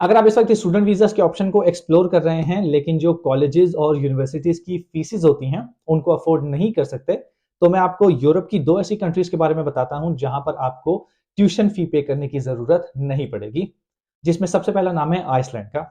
अगर आप इस वक्त स्टूडेंट वीज़ास के ऑप्शन को एक्सप्लोर कर रहे हैं लेकिन जो कॉलेजेस और यूनिवर्सिटीज़ की फीसेस होती हैं उनको अफोर्ड नहीं कर सकते, तो मैं आपको यूरोप की 2 ऐसी कंट्रीज़ के बारे में बताता हूं जहां पर आपको ट्यूशन फी पे करने की ज़रूरत नहीं पड़ेगी। जिसमें सबसे पहला नाम है आइसलैंड का।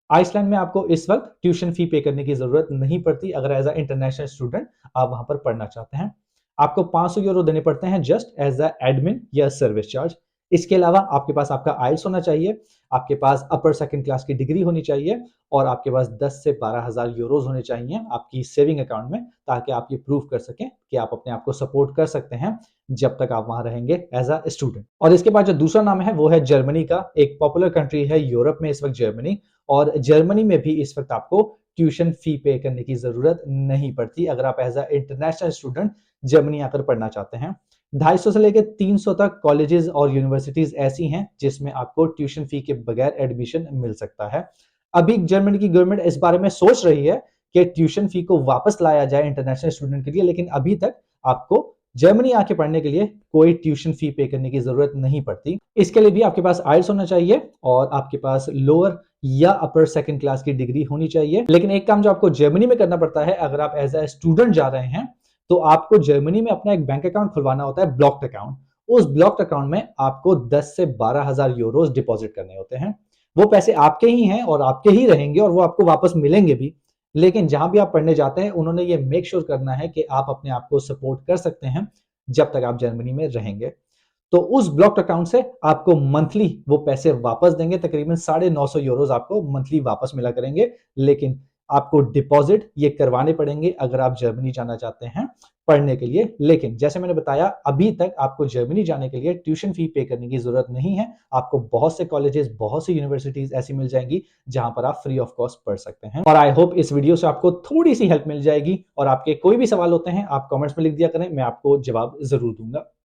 आइसलैंड में आपको इस वक्त ट्यूशन फी पे करने की ज़रूरत नहीं पड़ती अगर एज अ इंटरनेशनल स्टूडेंट आप वहां पर पढ़ना चाहते हैं। आपको 500 यूरो देने पड़ते हैं जस्ट एज अ एडमिन या सर्विस चार्ज। इसके अलावा आपके पास आपका आइल्स होना चाहिए, आपके पास अपर सेकंड क्लास की डिग्री होनी चाहिए और आपके पास 10 से 12,000 यूरोज होने चाहिए आपकी सेविंग अकाउंट में, ताकि आप ये प्रूव कर सकें कि आप अपने आप को सपोर्ट कर सकते हैं जब तक आप वहां रहेंगे एज अ स्टूडेंट। और इसके बाद जो दूसरा नाम है वो है जर्मनी का। एक पॉपुलर कंट्री है यूरोप में इस वक्त जर्मनी, और जर्मनी में भी इस वक्त आपको ट्यूशन फी पे करने की जरूरत नहीं पड़ती अगर आप as a international student Germany आकर पढ़ना चाहते हैं। 250 से लेकर 300 तक कॉलेजेस और यूनिवर्सिटीज ऐसी हैं जिसमें आपको ट्यूशन फी के बगैर एडमिशन मिल सकता है। अभी जर्मनी की गवर्नमेंट इस बारे में सोच रही है कि ट्यूशन फी को वापस लाया जाए इंटरनेशनल स्टूडेंट के लिए, लेकिन अभी तक आपको जर्मनी आके पढ़ने के लिए कोई ट्यूशन फी पे करने की जरूरत नहीं पड़ती। इसके लिए भी आपके पास आइल्स होना चाहिए और आपके पास लोअर या अपर सेकंड क्लास की डिग्री होनी चाहिए। लेकिन एक काम जो आपको जर्मनी में करना पड़ता है अगर आप एज अ स्टूडेंट जा रहे हैं, तो आपको जर्मनी में अपना एक बैंक अकाउंट खुलवाना होता है, ब्लॉक्ड अकाउंट। उस ब्लॉक्ड अकाउंट में आपको 10 से 12,000 यूरोज डिपॉजिट करने होते हैं। वो पैसे आपके ही हैं और आपके ही रहेंगे और वो आपको वापस मिलेंगे भी। लेकिन जहां भी आप पढ़ने जाते हैं उन्होंने ये मेक श्योर करना है कि आप अपने आप को सपोर्ट कर सकते हैं जब तक आप जर्मनी में रहेंगे। तो उस ब्लॉक्ड अकाउंट से आपको मंथली वो पैसे वापस देंगे, तकरीबन 950 यूरोज आपको मंथली वापस मिला करेंगे। लेकिन आपको डिपॉजिट ये करवाने पड़ेंगे अगर आप जर्मनी जाना चाहते हैं पढ़ने के लिए। लेकिन जैसे मैंने बताया, अभी तक आपको जर्मनी जाने के लिए ट्यूशन फी पे करने की जरूरत नहीं है। आपको बहुत से कॉलेजेस, बहुत सी यूनिवर्सिटीज ऐसी मिल जाएंगी जहां पर आप फ्री ऑफ कॉस्ट पढ़ सकते हैं। और आई होप इस वीडियो से आपको थोड़ी सी हेल्प मिल जाएगी। और आपके कोई भी सवाल होते हैं आप कमेंट्स में लिख दिया करें, मैं आपको जवाब जरूर दूंगा।